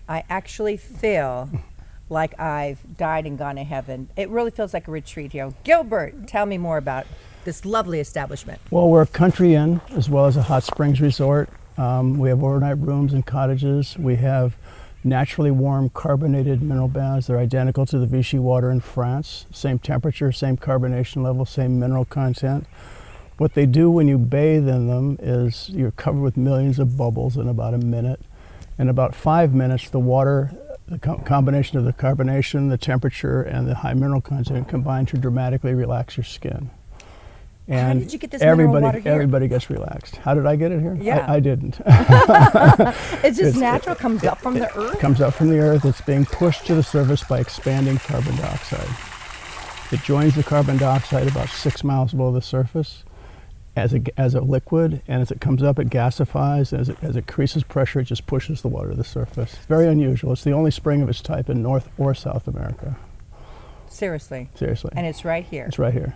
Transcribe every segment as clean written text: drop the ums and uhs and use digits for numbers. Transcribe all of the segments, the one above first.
I actually feel like I've died and gone to heaven. It really feels like a retreat here. Gilbert, tell me more about this lovely establishment. Well, we're a country inn as well as a hot springs resort. We have overnight rooms and cottages. We have naturally warm carbonated mineral baths. They're identical to the Vichy water in France. Same temperature, same carbonation level, same mineral content. What they do when you bathe in them is you're covered with millions of bubbles in about a minute. In about 5 minutes, the water, the combination of the carbonation, the temperature, and the high mineral content combine to dramatically relax your skin. And how did you get this mineral water here? Everybody gets relaxed. How did I get it here? Yeah. I didn't. It's just natural, comes up from the earth? It comes up from the earth. It's being pushed to the surface by expanding carbon dioxide. It joins the carbon dioxide about 6 miles below the surface as a liquid, and as it comes up, it gasifies. As it increases pressure, it just pushes the water to the surface. Very unusual. It's the only spring of its type in North or South America. Seriously? Seriously. And it's right here? It's right here.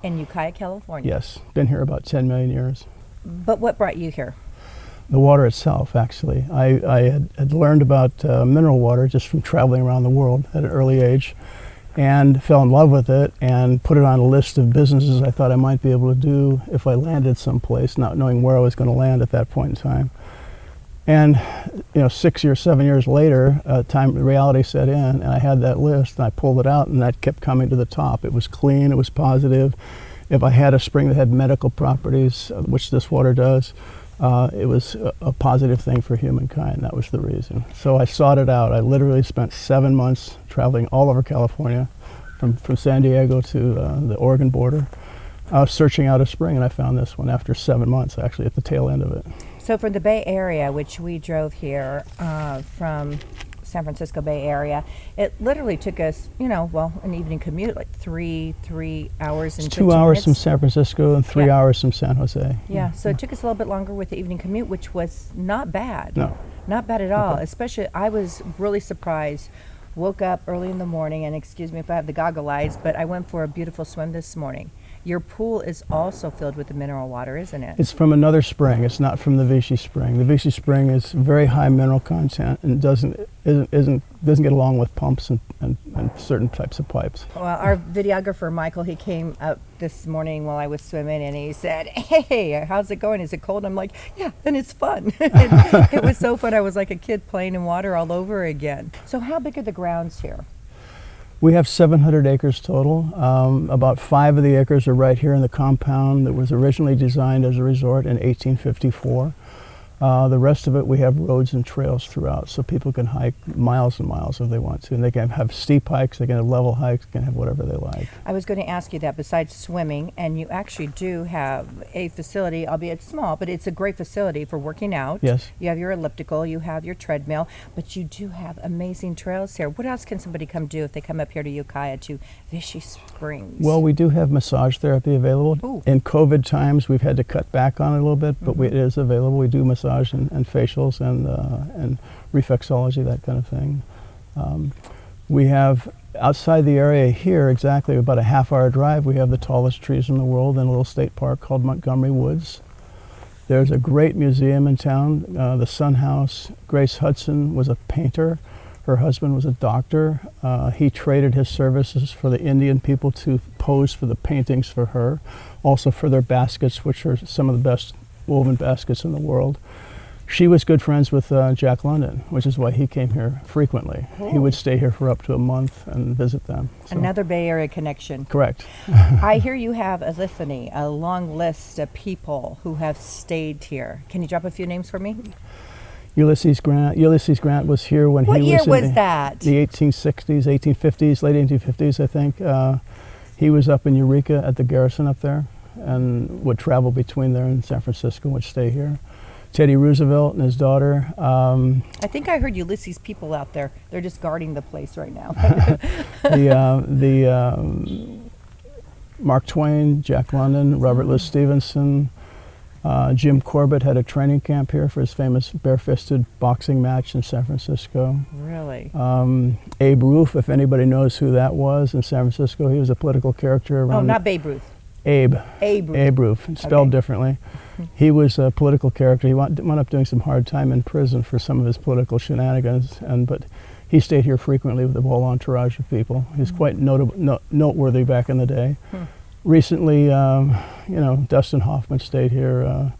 In Ukiah, California? Yes, been here about 10 million years. But what brought you here? The water itself, actually. I had learned about mineral water just from traveling around the world at an early age, and fell in love with it and put it on a list of businesses I thought I might be able to do if I landed someplace, not knowing where I was going to land at that point in time. And 6 or 7 years later, reality set in, and I had that list, and I pulled it out, and that kept coming to the top. It was clean, it was positive. If I had a spring that had medical properties, which this water does, it was a positive thing for humankind. That was the reason. So I sought it out. I literally spent 7 months traveling all over California, from San Diego to the Oregon border, searching out a spring, and I found this one after 7 months, actually, at the tail end of it. So from the Bay Area, which we drove here from San Francisco Bay Area, it literally took us, an evening commute, like three hours and 15 2 hours minutes. from San Francisco and 3 hours from San Jose. Yeah, so it took us a little bit longer with the evening commute, which was not bad. No. Not bad at all. Especially, I was really surprised. Woke up early in the morning, and excuse me if I have the goggle eyes, but I went for a beautiful swim this morning. Your pool is also filled with the mineral water, isn't it? It's from another spring. It's not from the Vichy spring. The Vichy spring is very high mineral content and doesn't get along with pumps and certain types of pipes. Well, our videographer Michael, he came up this morning while I was swimming, and he said, "Hey, how's it going? Is it cold?" I'm like, "Yeah," and it's fun. It was so fun. I was like a kid playing in water all over again. So, how big are the grounds here? We have 700 acres total. About 5 of the acres are right here in the compound that was originally designed as a resort in 1854. The rest of it, we have roads and trails throughout, so people can hike miles and miles if they want to. And they can have steep hikes, they can have level hikes, they can have whatever they like. I was going to ask you that, besides swimming, and you actually do have a facility, albeit small, but it's a great facility for working out. Yes. You have your elliptical, you have your treadmill, but you do have amazing trails here. What else can somebody come do if they come up here to Ukiah to Vichy Springs? Well, we do have massage therapy available. Ooh. In COVID times, we've had to cut back on it a little bit, but it is available. We do massage and facials and reflexology, that kind of thing. We have outside the area here, exactly about a half-hour drive, we have the tallest trees in the world in a little state park called Montgomery Woods. There's a great museum in town, the Sun House. Grace Hudson was a painter. Her husband was a doctor. He traded his services for the Indian people to pose for the paintings for her, also for their baskets, which are some of the best woven baskets in the world. She was good friends with Jack London, which is why he came here frequently. He would stay here for up to a month and visit them. So. Another Bay Area connection. Correct. I hear you have a litany, a long list of people who have stayed here. Can you drop a few names for me? Ulysses Grant. Ulysses Grant was here when what he was year in was that? The 1860s, 1850s, late 1850s, I think. He was up in Eureka at the Garrison up there and would travel between there and San Francisco, would stay here. Teddy Roosevelt and his daughter. I think I heard Ulysses people out there. They're just guarding the place right now. Mark Twain, Jack London, Robert Louis Stevenson, Jim Corbett had a training camp here for his famous bare-fisted boxing match in San Francisco. Really? Abe Ruth, if anybody knows who that was in San Francisco, he was a political character around. Oh, not Babe Ruth. Abe. Abe Roof, spelled Okay. differently. He was a political character. He wound up doing some hard time in prison for some of his political shenanigans, but he stayed here frequently with a whole entourage of people. He's quite noteworthy back in the day. Recently, Dustin Hoffman stayed here.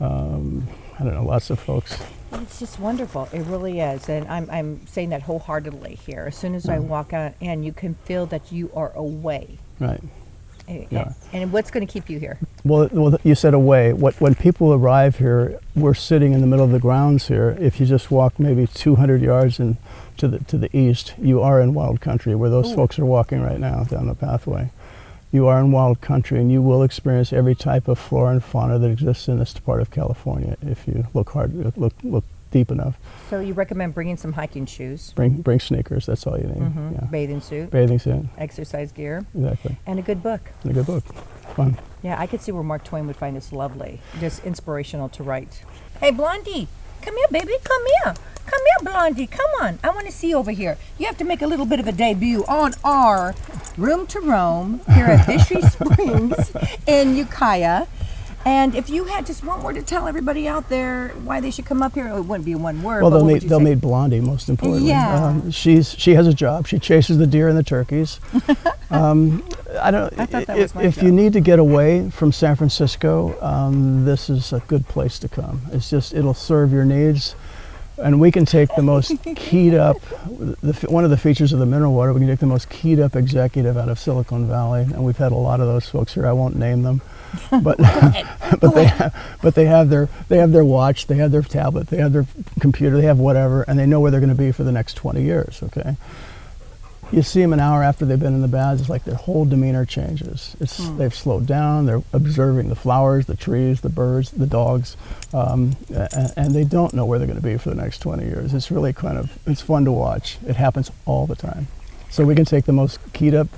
I don't know, lots of folks. It's just wonderful. It really is. And I'm saying that wholeheartedly here. As soon as I walk out, and you can feel that you are away. Right. Yeah. And what's going to keep you here? Well, you said away. When people arrive here, we're sitting in the middle of the grounds here. If you just walk maybe 200 yards to the east, you are in wild country, where those folks are walking right now down the pathway. You are in wild country, and you will experience every type of flora and fauna that exists in this part of California if you look hard, look deep enough. So you recommend bringing some hiking shoes, Bring sneakers. That's all you need. Yeah. bathing suit, exercise gear, Exactly. and a good book. And a good book. Fun. Yeah, I could see where Mark Twain would find this lovely, just inspirational to write. Hey, Blondie, come here, baby, come here. Come here, Blondie, come on. I want to see over here. You have to make a little bit of a debut on our Room to Roam here at Fishery Springs in Ukiah. And if you had just one word to tell everybody out there why they should come up here, it wouldn't be one word. Well, but they'll meet Blondie, most importantly. Yeah. She has a job. She chases the deer and the turkeys. I thought that was my if job. you need to get away from San Francisco, this is a good place to come. It'll serve your needs. And we can take the most keyed up, one of the features of the mineral water, we can take the most keyed up executive out of Silicon Valley, and we've had a lot of those folks here. I won't name them, but they have their watch, they have their tablet, they have their computer, they have whatever, and they know where they're going to be for the next 20 years. Okay. You see them an hour after they've been in the baths, it's like their whole demeanor changes. They've slowed down, they're observing the flowers, the trees, the birds, the dogs, and they don't know where they're going to be for the next 20 years. It's really it's fun to watch. It happens all the time. So we can take the most keyed up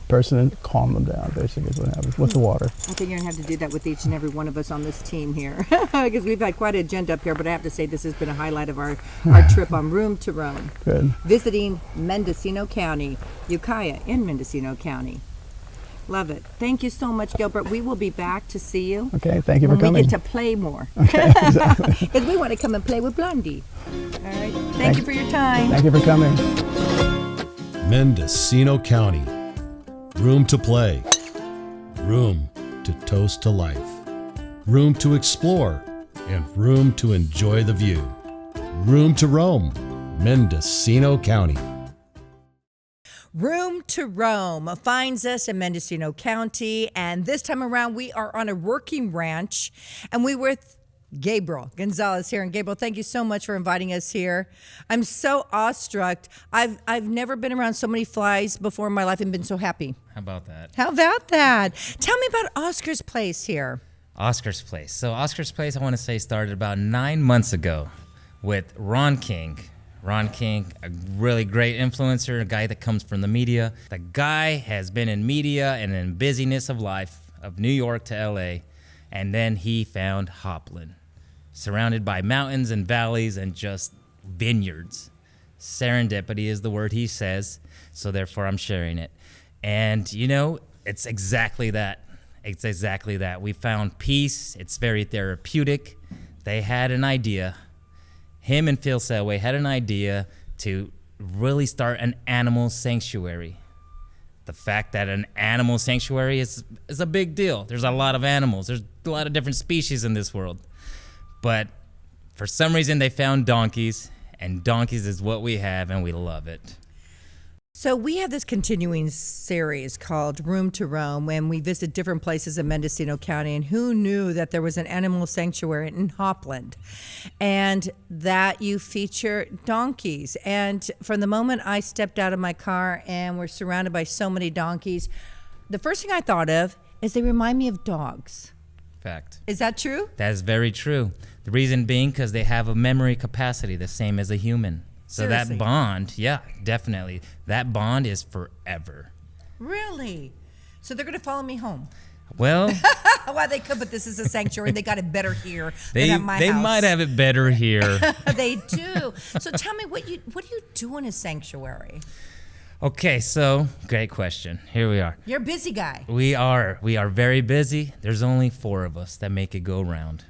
person and calm them down, basically, is what happens with the water. I think you're going to have to do that with each and every one of us on this team here, because we've had quite an agenda up here, but I have to say this has been a highlight of our trip on Room to Roam. Good. Visiting Mendocino County, Ukiah in Mendocino County. Love it. Thank you so much, Gilbert. We will be back to see you. Okay, thank you for when coming. we get to play more. Okay, exactly. Because we want to come and play with Blondie. All right. Thank you for your time. Thank you for coming. Mendocino County. Room to play. Room to toast to life. Room to explore. And room to enjoy the view. Room to roam. Mendocino County. Room to Roam finds us in Mendocino County, and this time around we are on a working ranch, and we're with Roberta Gonzales here. And Gabriel, thank you so much for inviting us here. I'm so awestruck. I've never been around so many flies before in my life and been so happy. How about that? How about that? Tell me about Oscar's Place here. Oscar's Place. So Oscar's Place, I want to say, started about 9 months ago with Ron King. Ron King, a really great influencer, a guy that comes from the media. The guy has been in media and in busyness of life, of New York to LA, and then he found Hopland, surrounded by mountains and valleys and just vineyards. Serendipity is the word he says, so therefore I'm sharing it. And you know, it's exactly that. It's exactly that. We found peace. It's very therapeutic. They had an idea. Him and Phil Selway had an idea to really start an animal sanctuary. The fact that an animal sanctuary is a big deal. There's a lot of animals. There's a lot of different species in this world. But for some reason, they found donkeys, and donkeys is what we have, and we love it. So we have this continuing series called Room to Roam, when we visit different places in Mendocino County, and who knew that there was an animal sanctuary in Hopland, and that you feature donkeys. And from the moment I stepped out of my car and we're surrounded by so many donkeys, the first thing I thought of is they remind me of dogs. Fact. Is that true? That is very true. The reason being because they have a memory capacity the same as a human. So Seriously? that bond, yeah, definitely. That bond is forever. Really? So they're going to follow me home. Well, Well, they could, but this is a sanctuary. They got it better here they than at my house. might have it better here. They do. So tell me, what do you do in a sanctuary? Okay, so great question. Here we are. You're a busy guy. We are very busy. There's only 4 of us that make it go round.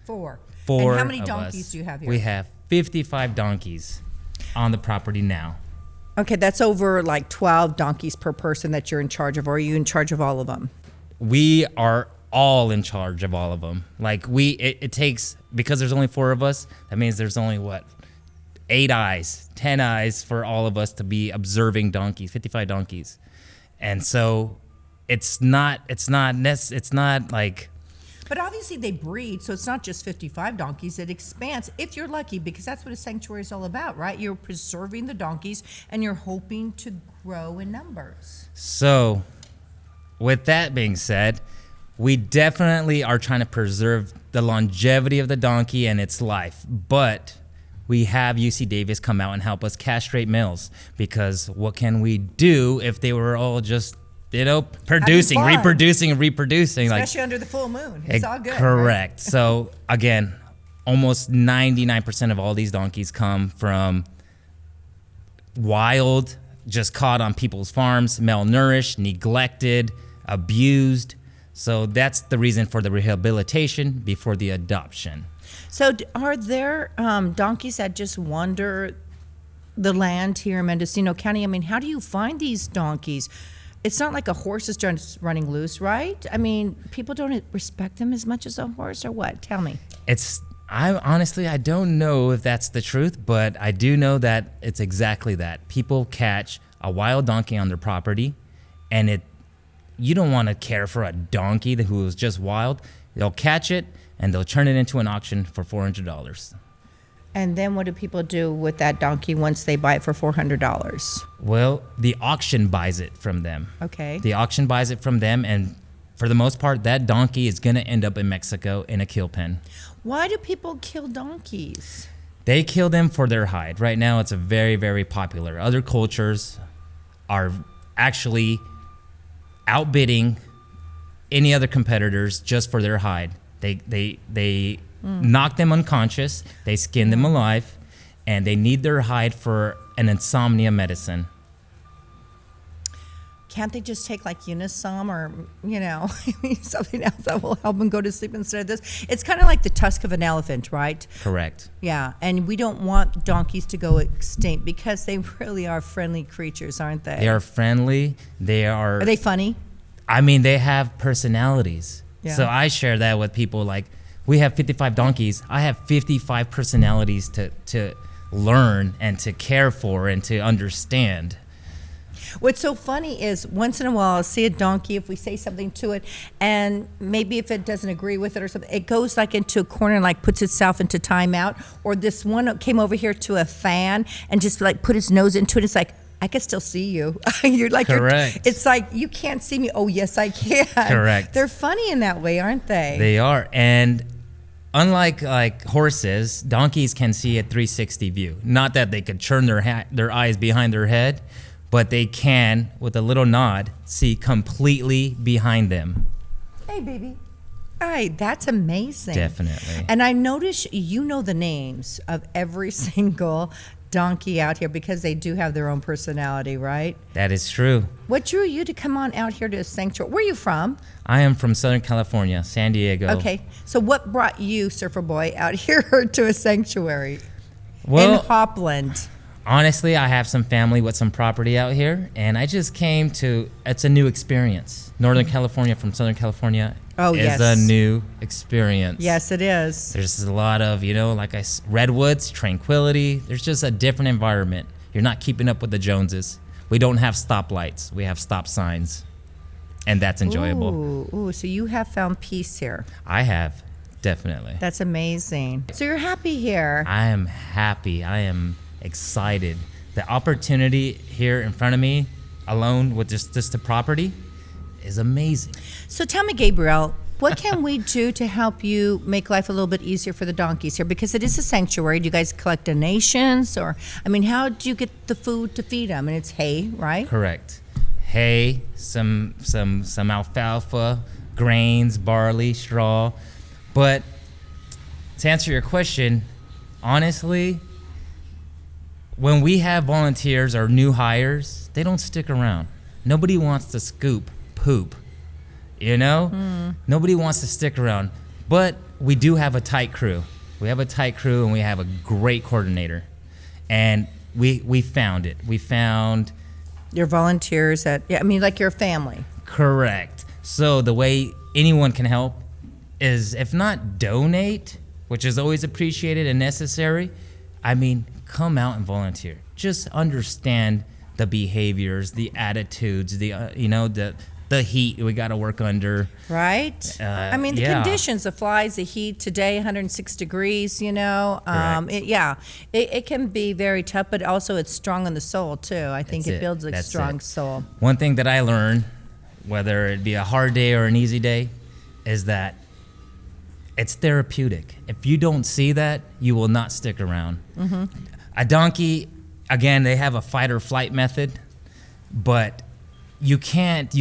4. 4. And how many of donkeys us. do you have here? We have 55 donkeys on the property now. Okay, that's over like 12 donkeys per person that you're in charge of, or are you in charge of all of them? We are all in charge of all of them. Like it takes, because there's only 4 of us, that means there's only 8 eyes, 10 eyes for all of us to be observing donkeys, 55 donkeys. And so it's not like, But obviously they breed, so it's not just 55 donkeys. It expands if you're lucky, because that's what a sanctuary is all about, right? You're preserving the donkeys and you're hoping to grow in numbers. so with that being said, we definitely are trying to preserve the longevity of the donkey and its life, but we have UC Davis come out and help us castrate males, because what can we do if they were all just, producing, fun. reproducing, Especially under the full moon. It's all good. Correct. Right? So again, almost 99% of all these donkeys come from wild, just caught on people's farms, malnourished, neglected, abused. So that's the reason for the rehabilitation before the adoption. So are there donkeys that just wander the land here in Mendocino County? I mean, how do you find these donkeys? It's not like a horse is just running loose, right? I mean, people don't respect them as much as a horse, or what? Tell me. I don't know if that's the truth, but I do know that it's exactly that. People catch a wild donkey on their property, and you don't want to care for a donkey who is just wild. They'll catch it and they'll turn it into an auction for $400. And then what do people do with that donkey once they buy it for $400? Well, the auction buys it from them. Okay. The auction buys it from them, and for the most part, that donkey is going to end up in Mexico in a kill pen. Why do people kill donkeys? They kill them for their hide. Right now, it's a very, very popular. Other cultures are actually outbidding any other competitors just for their hide. They knock them unconscious, they skin them alive, and they need their hide for an insomnia medicine. Can't they just take like Unisom or, something else that will help them go to sleep instead of this? It's kind of like the tusk of an elephant, right? Correct. Yeah, and we don't want donkeys to go extinct because they really are friendly creatures, aren't they? They are friendly. Are they funny? I mean, they have personalities. Yeah. So I share that with people. Like, we have 55 donkeys. I have 55 personalities to learn and to care for and to understand. What's so funny is once in a while I'll see a donkey, if we say something to it, and maybe if it doesn't agree with it or something, it goes like into a corner and like puts itself into timeout. Or this one came over here to a fan and just like put its nose into it. It's like, I can still see you. You're like, correct. It's like, you can't see me. Oh, yes, I can. Correct. They're funny in that way, aren't they? They are. And unlike like horses, donkeys can see a 360 view. Not that they could turn their eyes behind their head, but they can, with a little nod, see completely behind them. Hey, baby. All right, that's amazing. Definitely. And I notice you know the names of every single donkey out here because they do have their own personality, right? That is true. What drew you to come on out here to a sanctuary? Where are you from? I am from Southern California, San Diego. Okay, so what brought you, Surfer Boy, out here to a sanctuary in Hopland? Honestly, I have some family with some property out here, and I just came it's a new experience. Northern California from Southern California is a new experience. Yes, it is. There's a lot of, redwoods, tranquility. There's just a different environment. You're not keeping up with the Joneses. We don't have stoplights. We have stop signs, and that's enjoyable. Ooh, so you have found peace here. I have, definitely. That's amazing. So you're happy here. I am happy. I am excited. The opportunity here in front of me, alone with just the property, is amazing. So tell me, Gabriel, what can we do to help you make life a little bit easier for the donkeys here? Because it is a sanctuary. Do you guys collect donations? Or, how do you get the food to feed them? And it's hay, right? Correct. Hay, some alfalfa, grains, barley, straw. But to answer your question, honestly, when we have volunteers or new hires, they don't stick around. Nobody wants to scoop poop, you know? Nobody wants to stick around. But we do have a tight crew. We have a tight crew, and we have a great coordinator. And we found it. We found... Your volunteers like your family. Correct. So the way anyone can help is, if not donate, which is always appreciated and necessary, come out and volunteer. Just understand the behaviors, the attitudes, the heat we got to work under. Right? The conditions, the flies, the heat, today 106 degrees, it can be very tough, but also it's strong on the soul too. I think it builds a strong soul. One thing that I learned, whether it be a hard day or an easy day, is that it's therapeutic. If you don't see that, you will not stick around. A donkey, again, they have a fight or flight method, but you can't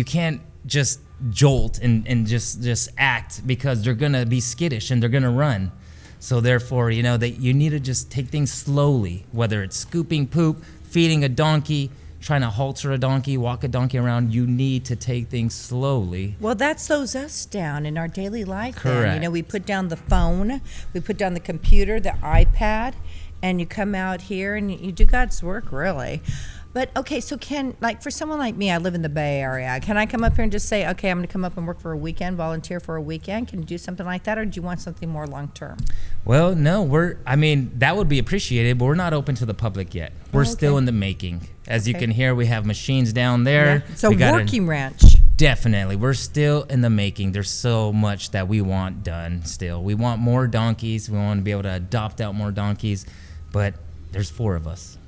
just jolt and just act, because they're gonna be skittish and they're gonna run. So therefore, that you need to just take things slowly, whether it's scooping poop, feeding a donkey, trying to halter a donkey, walk a donkey around. You need to take things slowly. Well, that slows us down in our daily life. Correct. Then. We put down the phone, we put down the computer, the iPad, and you come out here and you do God's work, really. But okay, so for someone like me, I live in the Bay Area. Can I come up here and just say, okay, I'm going to come up and work for a weekend, volunteer for a weekend? Can you do something like that, or do you want something more long term? Well, no, that would be appreciated, but we're not open to the public yet. We're still in the making. As you can hear, we have machines down there. Yeah. So working ranch. Definitely. We're still in the making. There's so much that we want done still. We want more donkeys. We want to be able to adopt out more donkeys, but there's 4 of us.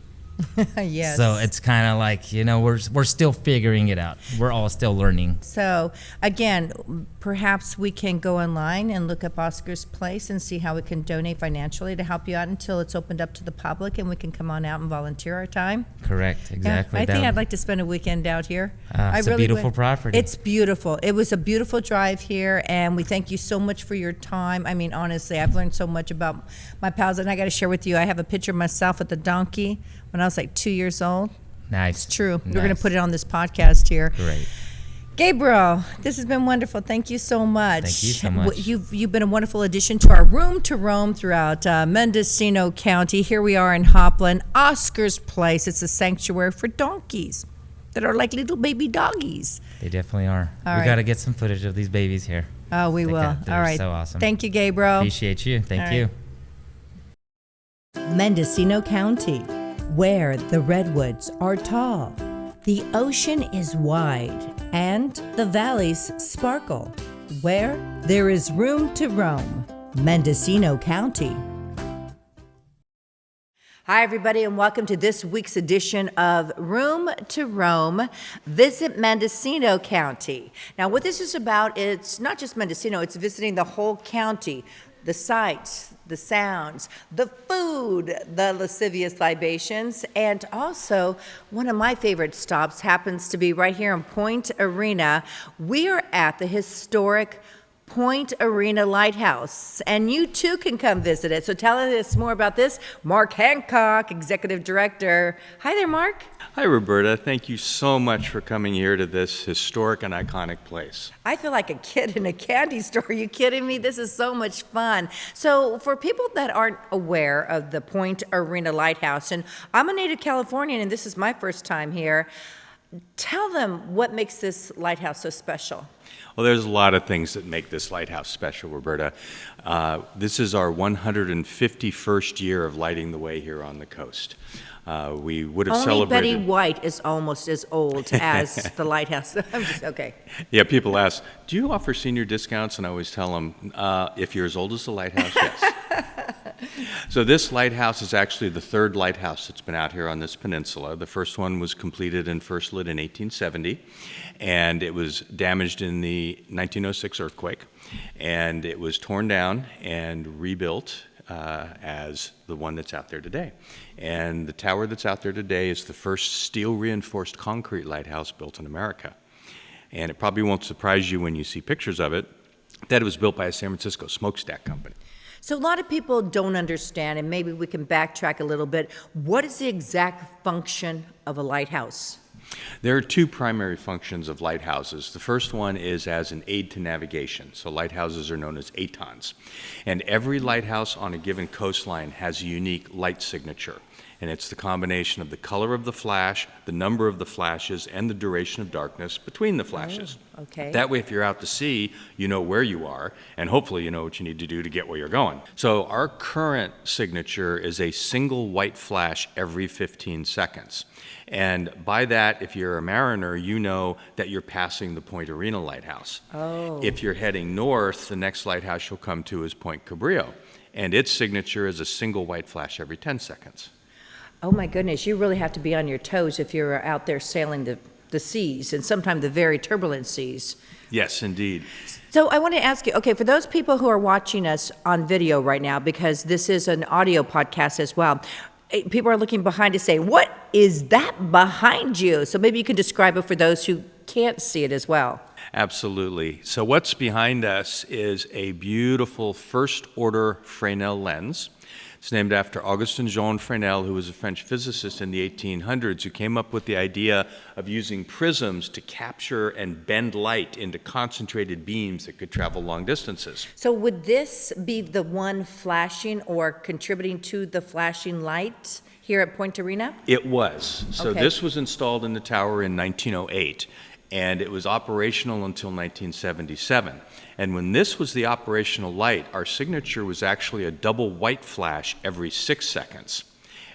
Yes. So it's kind of like, we're still figuring it out. We're all still learning. So again, perhaps we can go online and look up Oscar's Place and see how we can donate financially to help you out until it's opened up to the public, and we can come on out and volunteer our time. Correct. Exactly. Yeah, I think I'd like to spend a weekend out here. It's a beautiful property. It's beautiful. It was a beautiful drive here, and we thank you so much for your time. Honestly, I've learned so much about my pals, and I got to share with you, I have a picture of myself with the donkey when I was like 2 years old. Nice. It's true. Nice. We're going to put it on this podcast here. Great. Gabriel, this has been wonderful. Thank you so much. Thank you so much. You've been a wonderful addition to our Room to Roam throughout Mendocino County. Here we are in Hopland, Oscar's Place. It's a sanctuary for donkeys that are like little baby doggies. They definitely are. All we right. got to get some footage of these babies here. Oh, we will. All right. So awesome. Thank you, Gabriel. Appreciate you. Thank you. Mendocino County, where the redwoods are tall, the ocean is wide, and the valleys sparkle, where there is room to roam. Mendocino County. Hi, everybody, and welcome to this week's edition of Room to Roam. Visit Mendocino County. Now, what this is about, it's not just Mendocino, it's visiting the whole county. The sights, the sounds, the food, the lascivious libations, and also one of my favorite stops happens to be right here in Point Arena. We are at the historic Point Arena Lighthouse, and you too can come visit it. So telling us more about this, Mark Hancock, Executive Director. Hi there, Mark. Hi, Roberta. Thank you so much for coming here to this historic and iconic place. I feel like a kid in a candy store. Are you kidding me? This is so much fun. So for people that aren't aware of the Point Arena Lighthouse, and I'm a native Californian and this is my first time here, tell them what makes this lighthouse so special. Well, there's a lot of things that make this lighthouse special, Roberta. This is our 151st year of lighting the way here on the coast. We would have Only celebrated... Betty White is almost as old as the lighthouse. I'm just, okay. Yeah, people ask, do you offer senior discounts? And I always tell them, if you're as old as the lighthouse, yes. So this lighthouse is actually the 3rd lighthouse that's been out here on this peninsula. The first one was completed and first lit in 1870, and it was damaged in the 1906 earthquake, and it was torn down and rebuilt as the one that's out there today. And the tower that's out there today is the first steel-reinforced concrete lighthouse built in America. And it probably won't surprise you when you see pictures of it that it was built by a San Francisco smokestack company. So a lot of people don't understand, and maybe we can backtrack a little bit. What is the exact function of a lighthouse? There are two primary functions of lighthouses. The first one is as an aid to navigation. So lighthouses are known as ATONs. And every lighthouse on a given coastline has a unique light signature. And it's the combination of the color of the flash, the number of the flashes, and the duration of darkness between the flashes. Oh, okay. That way, if you're out to sea, you know where you are, and hopefully you know what you need to do to get where you're going. So our current signature is a single white flash every 15 seconds. And by that, if you're a mariner, you know that you're passing the Point Arena Lighthouse. Oh. If you're heading north, the next lighthouse you'll come to is Point Cabrillo. And its signature is a single white flash every 10 seconds. Oh my goodness, you really have to be on your toes if you're out there sailing the seas, and sometimes the very turbulent seas. Yes, indeed. So I want to ask you, okay, for those people who are watching us on video right now, because this is an audio podcast as well, people are looking behind to say, what is that behind you? So maybe you can describe it for those who can't see it as well. Absolutely. So what's behind us is a beautiful first-order Fresnel lens. It's named after Augustin-Jean Fresnel, who was a French physicist in the 1800s, who came up with the idea of using prisms to capture and bend light into concentrated beams that could travel long distances. So would this be the one flashing or contributing to the flashing light here at Point Arena? It was. So Okay. this was installed in the tower in 1908, and it was operational until 1977. And when this was the operational light, our signature was actually a double white flash every 6 seconds.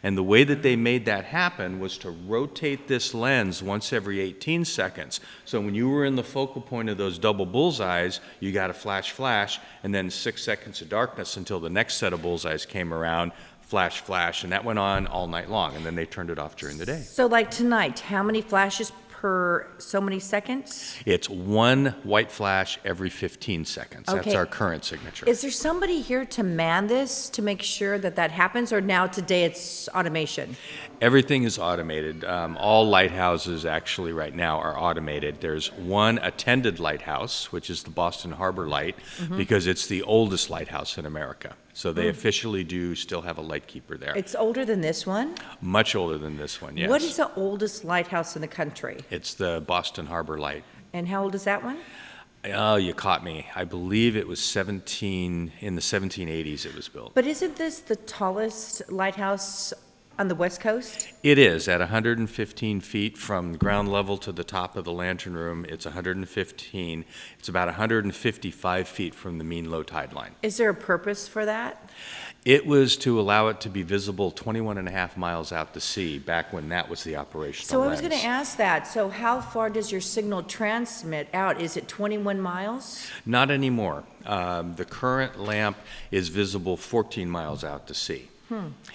And the way that they made that happen was to rotate this lens once every 18 seconds. So when you were in the focal point of those double bullseyes, you got a flash, and then 6 seconds of darkness until the next set of bullseyes came around, flash, and that went on all night long, and then they turned it off during the day. So like tonight, how many flashes per so many seconds? It's one white flash every 15 seconds. That's Okay. our current signature. Is there somebody here to man this to make sure that that happens, or now today it's automation? Everything is automated. All lighthouses actually right now are automated. There's one attended lighthouse, which is the Boston Harbor Light, because it's the oldest lighthouse in America. So they officially do still have a lightkeeper there. It's older than this one? Much older than this one, yes. What is the oldest lighthouse in the country? It's the Boston Harbor Light. And how old is that one? Oh, you caught me. I believe it was in the 1780s it was built. But isn't this the tallest lighthouse on the West Coast? It is at 115 feet from ground level to the top of the lantern room. It's 115. It's about 155 feet from the mean low tide line. Is there a purpose for that? It was to allow it to be visible 21 and a half miles out to sea back when that was the operational So I was lens. going to ask that. So how far does your signal transmit out? Is it 21 miles? Not anymore. The current lamp is visible 14 miles out to sea.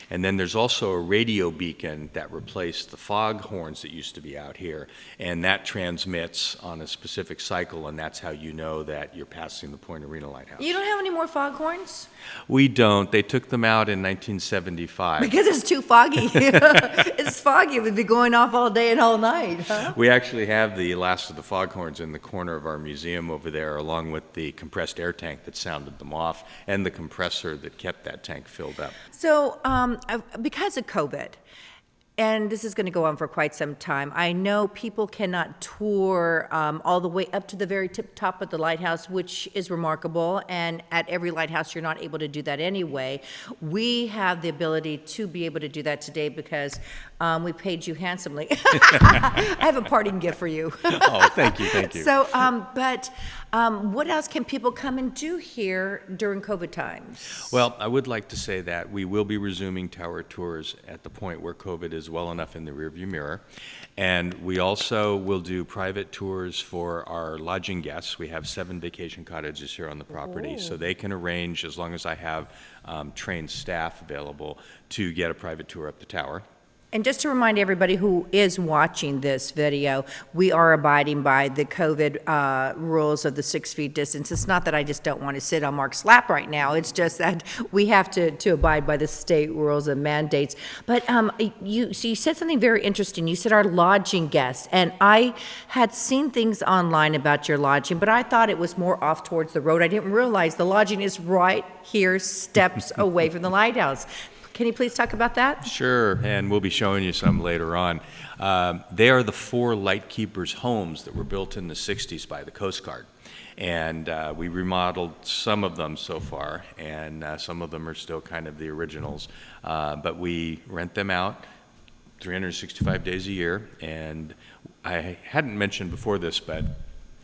And then there's also a radio beacon that replaced the fog horns that used to be out here, and that transmits on a specific cycle, and that's how you know that you're passing the Point Arena Lighthouse. You don't have any more foghorns? We don't. They took them out in 1975. Because it's too foggy. It's foggy. It would be going off all day and all night, huh? We actually have the last of the foghorns in the corner of our museum over there, along with the compressed air tank that sounded them off and the compressor that kept that tank filled up. So, because of COVID, and this is going to go on for quite some time, I know people cannot tour all the way up to the very top of the lighthouse, which is remarkable, and at every lighthouse you're not able to do that anyway. We have the ability to be able to do that today because we paid you handsomely. I have a parting gift for you. Oh, thank you, thank you. So, what else can people come and do here during COVID times? Well, I would like to say that we will be resuming tower tours at the point where COVID is well enough in the rearview mirror. And we also will do private tours for our lodging guests. We have 7 vacation cottages here on the property, so they can arrange, as long as I have trained staff available, to get a private tour up the tower. And just to remind everybody who is watching this video, we are abiding by the COVID rules of the 6 feet distance. It's not that I just don't want to sit on Mark's lap right now. It's just that we have to abide by the state rules and mandates. But you said something very interesting. You said our lodging guests, and I had seen things online about your lodging, but I thought it was more off towards the road. I didn't realize the lodging is right here, steps away from the lighthouse. Can you please talk about that? Sure, and we'll be showing you some later on. They are the 4 lightkeepers' homes that were built in the 60s by the Coast Guard. And we remodeled some of them so far, and some of them are still kind of the originals. But we rent them out 365 days a year. And I hadn't mentioned before this, but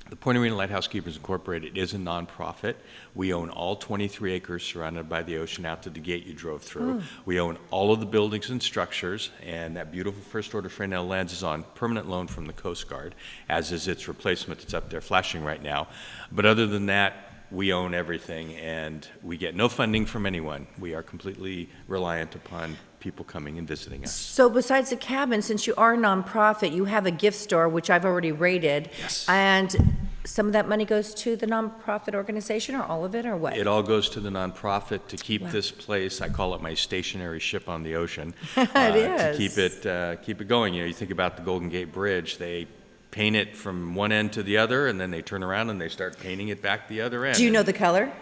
the Point Arena Lighthouse Keepers Incorporated is a nonprofit. We own all 23 acres surrounded by the ocean out to the gate you drove through. We own all of the buildings and structures, and that beautiful first order Fresnel lens is on permanent loan from the Coast Guard, as is its replacement that's up there flashing right now. But other than that, we own everything, and we get no funding from anyone. We are completely reliant upon people coming and visiting us. So besides the cabin, since you are a nonprofit, you have a gift store, which I've already rated. Yes. And some of that money goes to the nonprofit organization, or all of it, or what? It all goes to the nonprofit to keep this place, I call it my stationary ship on the ocean. It is. To keep it going. You know, you think about the Golden Gate Bridge, they paint it from one end to the other, and then they turn around and they start painting it back the other end. Do you know the color?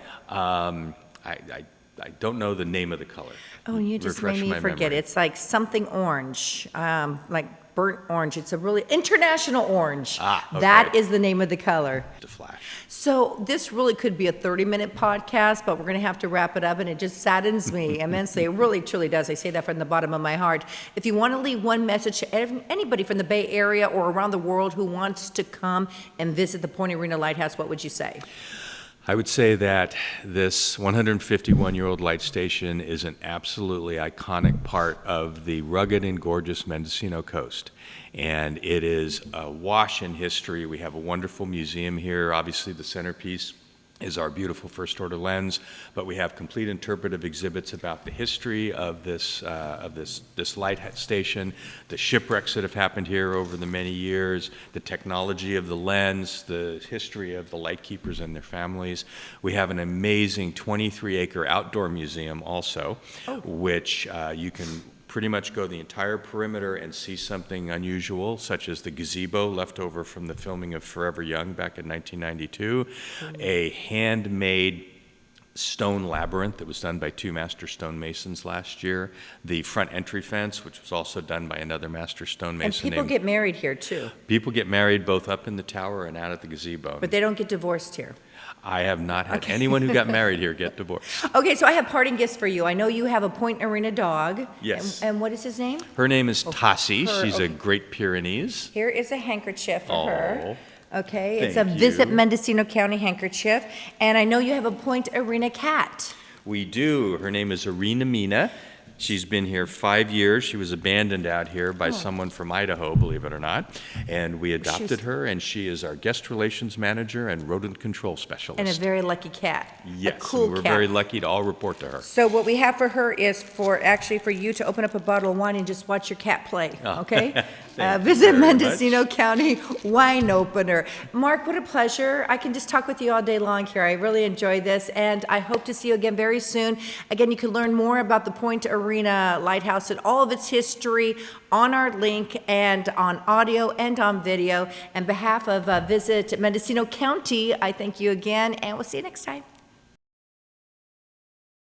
I don't know the name of the color. Oh, you just Refresh made me my forget. memory. It's like something orange, like burnt orange. It's a really international orange. Okay. That is the name of the color. To flash. So this really could be a 30-minute podcast, but we're going to have to wrap it up, and it just saddens me immensely. It really, truly does. I say that from the bottom of my heart. If you want to leave one message to anybody from the Bay Area or around the world who wants to come and visit the Point Arena Lighthouse, what would you say? I would say that this 151-year-old light station is an absolutely iconic part of the rugged and gorgeous Mendocino coast. And it is awash in history. We have a wonderful museum here. Obviously, the centerpiece is our beautiful first order lens, but we have complete interpretive exhibits about the history of this light station, the shipwrecks that have happened here over the many years, the technology of the lens, the history of the lightkeepers and their families. We have an amazing 23-acre outdoor museum also, which you can pretty much go the entire perimeter and see something unusual, such as the gazebo left over from the filming of Forever Young back in 1992, a handmade stone labyrinth that was done by 2 master stonemasons last year, the front entry fence, which was also done by another master stonemason. And people get married here, too. People get married both up in the tower and out at the gazebo. But they don't get divorced here. I have not had anyone who got married here get divorced. Okay, so I have parting gifts for you. I know you have a Point Arena dog. Yes. And what is his name? Her name is Tassie. her, She's a okay. Great Pyrenees. Here is a handkerchief for her. Okay, it's thank a Visit you. Mendocino County handkerchief. And I know you have a Point Arena cat. We do. Her name is Arena Mina. She's been here 5 years. She was abandoned out here by someone from Idaho, believe it or not. And we adopted her, and she is our guest relations manager and rodent control specialist. And a very lucky cat. Yes, A cool and we're cat. very lucky to all report to her. So what we have for her is for you to open up a bottle of wine and just watch your cat play, okay? Thank you Visit very Mendocino much. County wine opener. Mark, what a pleasure. I can just talk with you all day long here. I really enjoy this, and I hope to see you again very soon. Again, you can learn more about the Point Arena Lighthouse and all of its history on our link and on audio and on video. On behalf of Visit Mendocino County, I thank you again, and we'll see you next time.